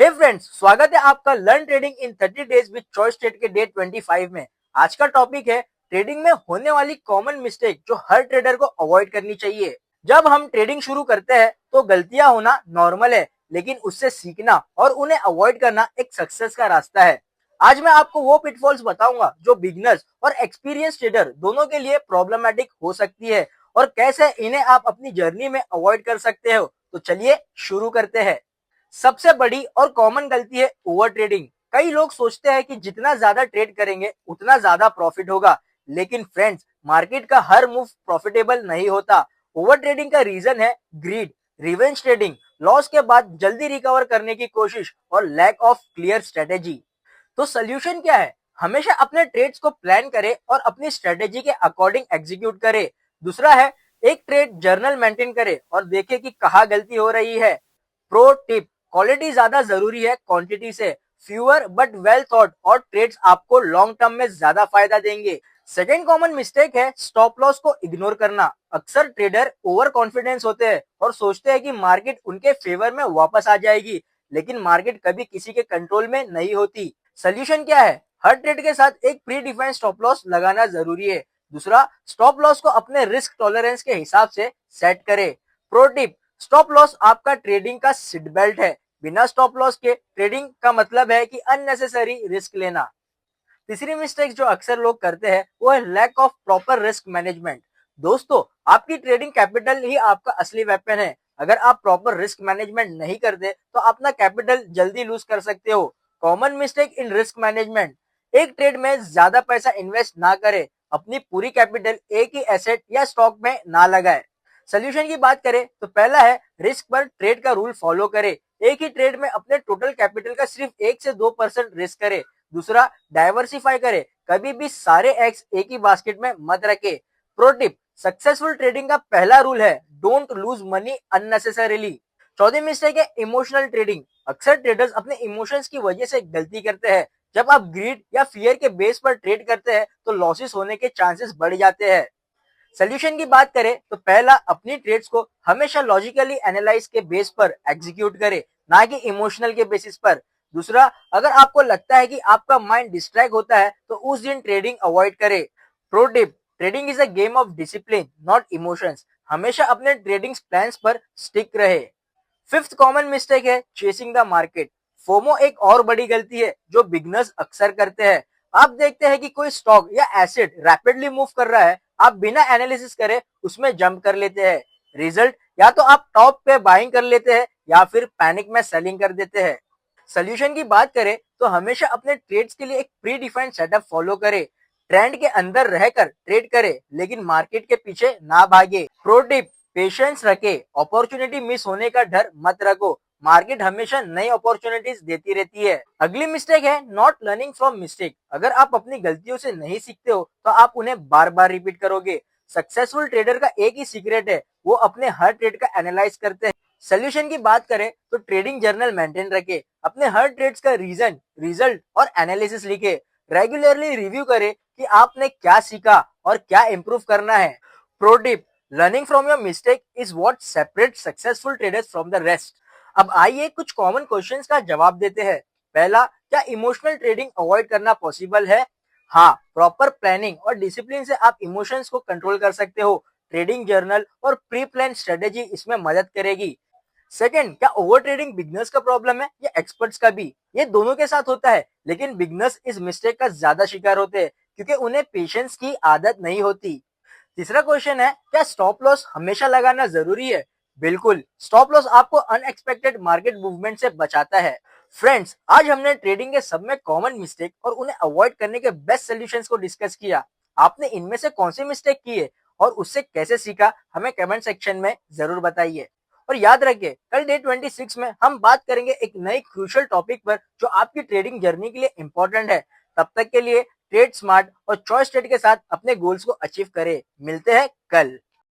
हे friends, स्वागत है आपका learn trading in 30 days with choice trade के डे 25 में। आज का टॉपिक है ट्रेडिंग में होने वाली कॉमन मिस्टेक जो हर ट्रेडर को अवॉइड करनी चाहिए। जब हम ट्रेडिंग शुरू करते हैं तो गलतियां होना नॉर्मल है, लेकिन उससे सीखना और उन्हें अवॉइड करना एक सक्सेस का रास्ता है। आज मैं आपको वो पिटफॉल्स बताऊंगा जो बिगिनर्स और एक्सपीरियंस ट्रेडर दोनों के लिए प्रॉब्लमेटिक हो सकती है और कैसे इन्हें आप अपनी जर्नी में अवॉइड कर सकते हो। तो चलिए शुरू करते हैं। सबसे बड़ी और कॉमन गलती है ओवर ट्रेडिंग। कई लोग सोचते हैं कि जितना ज्यादा ट्रेड करेंगे उतना ज्यादा प्रॉफिट होगा, लेकिन फ्रेंड्स, मार्केट का हर मूव प्रॉफिटेबल नहीं होता। ओवर ट्रेडिंग का रीजन है ग्रीड, रिवेंज ट्रेडिंग, लॉस के बाद जल्दी रिकवर करने की कोशिश और लैक ऑफ क्लियर स्ट्रेटेजी। तो सोल्यूशन क्या है? हमेशा अपने ट्रेड्स को प्लान करें और अपनी स्ट्रेटेजी के अकॉर्डिंग एग्जीक्यूट करें। दूसरा है, एक ट्रेड जर्नल मेंटेन करें और देखें कि कहाँ गलती हो रही है। प्रो टिप, क्वालिटी ज्यादा जरूरी है क्वांटिटी से। फ्यूअर बट वेल थॉट और ट्रेड्स आपको लॉन्ग टर्म में ज्यादा फायदा देंगे। सेकेंड कॉमन मिस्टेक है स्टॉप लॉस को इग्नोर करना। अक्सर ट्रेडर ओवर कॉन्फिडेंस होते हैं और सोचते हैं कि मार्केट उनके फेवर में वापस आ जाएगी, लेकिन मार्केट कभी किसी के कंट्रोल में नहीं होती। सोल्यूशन क्या है? हर ट्रेड के साथ एक प्री डिफाइंड स्टॉप लॉस लगाना जरूरी है। दूसरा, स्टॉप लॉस को अपने रिस्क टॉलरेंस के हिसाब से सेट करें। प्रो टिप, स्टॉप लॉस आपका ट्रेडिंग का सीट बेल्ट है। बिना स्टॉप लॉस के ट्रेडिंग का मतलब है कि अननेसेसरी रिस्क लेना। तीसरी मिस्टेक जो अक्सर लोग करते हैं वो है lack of proper risk management. दोस्तों, आपकी ट्रेडिंग कैपिटल ही आपका असली वेपन है। अगर आप प्रॉपर रिस्क मैनेजमेंट नहीं करते तो अपना कैपिटल जल्दी लूज कर सकते हो। Common mistake in risk management, एक ट्रेड में ज्यादा पैसा इन्वेस्ट ना करें। अपनी पूरी कैपिटल एक ही एसेट या स्टॉक में ना लगाए। सोल्यूशन की बात करें तो पहला है रिस्क पर ट्रेड का रूल फॉलो करें। एक ही ट्रेड में अपने टोटल कैपिटल का सिर्फ 1 से 2% रिस्क करें। दूसरा, डाइवर्सिफाई करें, कभी भी सारे एग्स एक ही बास्केट में मत रखें। प्रो टिप, सक्सेसफुल ट्रेडिंग का पहला रूल है डोंट लूज मनी अननेसेसरीली। चौथी मिस्टेक है इमोशनल ट्रेडिंग। अक्सर ट्रेडर्स अपने इमोशंस की वजह से गलती करते हैं। जब आप ग्रीड या फियर के बेस पर ट्रेड करते हैं तो लॉसेस होने के चांसेस बढ़ जाते हैं। सोल्यूशन की बात करें तो पहला, अपनी ट्रेड्स को हमेशा लॉजिकली एनालाइज के बेस पर एग्जीक्यूट करें, ना कि इमोशनल के बेसिस पर। दूसरा, अगर आपको लगता है कि आपका माइंड डिस्ट्रैक्ट होता है तो उस दिन ट्रेडिंग अवॉइड करें। Pro tip, trading is a game of discipline not emotions. हमेशा अपने ट्रेडिंग प्लान्स पर स्टिक रहे। फिफ्थ कॉमन मिस्टेक है चेसिंग द मार्केट। फोमो एक और बड़ी गलती है जो बिगनर्स अक्सर करते हैं। आप देखते हैं कि कोई स्टॉक या एसेट रैपिडली मूव कर रहा है, आप बिना एनालिसिस करे उसमें जंप कर लेते हैं। रिजल्ट, या तो आप टॉप पे बाइंग कर लेते हैं या फिर पैनिक में सेलिंग कर देते हैं। सोल्यूशन की बात करें तो हमेशा अपने ट्रेड्स के लिए एक प्री डिफाइंड सेटअप फॉलो करें। ट्रेंड के अंदर रहकर ट्रेड करें, लेकिन मार्केट के पीछे ना भागे। प्रो टिप, पेशेंस रखे, अपॉर्चुनिटी मिस होने का डर मत रखो। मार्केट हमेशा नई अपॉर्चुनिटीज देती रहती है। अगली मिस्टेक है नॉट लर्निंग फ्रॉम मिस्टेक। अगर आप अपनी गलतियों से नहीं सीखते हो तो आप उन्हें बार बार रिपीट करोगे। सक्सेसफुल ट्रेडर का एक ही सीक्रेट है, वो अपने हर ट्रेड का एनालाइज करते हैं। सोल्यूशन की बात करें तो ट्रेडिंग जर्नल मेंटेन रखे, अपने हर ट्रेड्स का रीजन, रिजल्ट और एनालिसिस लिखे। रेगुलरली रिव्यू करें कि आपने क्या सीखा और क्या इंप्रूव करना है। Pro tip, learning from your mistake is what separate successful traders from the rest. अब आइए कुछ कॉमन क्वेश्चंस का जवाब देते हैं। पहला, क्या इमोशनल ट्रेडिंग अवॉइड करना पॉसिबल है? हाँ, प्रॉपर प्लानिंग और डिसिप्लिन से आप इमोशंस को कंट्रोल कर सकते हो। ट्रेडिंग जर्नल और प्री प्लान स्ट्रेटेजी इसमें मदद करेगी। सेकंड, क्या ओवर ट्रेडिंग बिगनर्स का प्रॉब्लम है या एक्सपर्ट्स का भी? ये दोनों के साथ होता है, लेकिन बिगनर्स इस मिस्टेक का ज्यादा शिकार होते हैं क्योंकि उन्हें पेशेंस की आदत नहीं होती। तीसरा क्वेश्चन है, क्या स्टॉप लॉस हमेशा लगाना जरूरी है? बिल्कुल, स्टॉप लॉस आपको अनएक्सपेक्टेड मार्केट मूवमेंट से बचाता है। फ्रेंड्स, आज हमने ट्रेडिंग के सब में कॉमन मिस्टेक और उन्हें अवॉइड करने के बेस्ट सोल्यूशंस को डिस्कस किया। आपने इनमें से कौन सी मिस्टेक की है और उससे कैसे सीखा, हमें कमेंट सेक्शन में जरूर बताइए। और याद रखिए, कल डे 26 में हम बात करेंगे एक नई क्रूशियल टॉपिक पर जो आपकी ट्रेडिंग जर्नी के लिए इंपॉर्टेंट है। तब तक के लिए ट्रेड स्मार्ट और चॉइस ट्रेड के साथ अपने गोल्स को अचीव करें। मिलते हैं कल।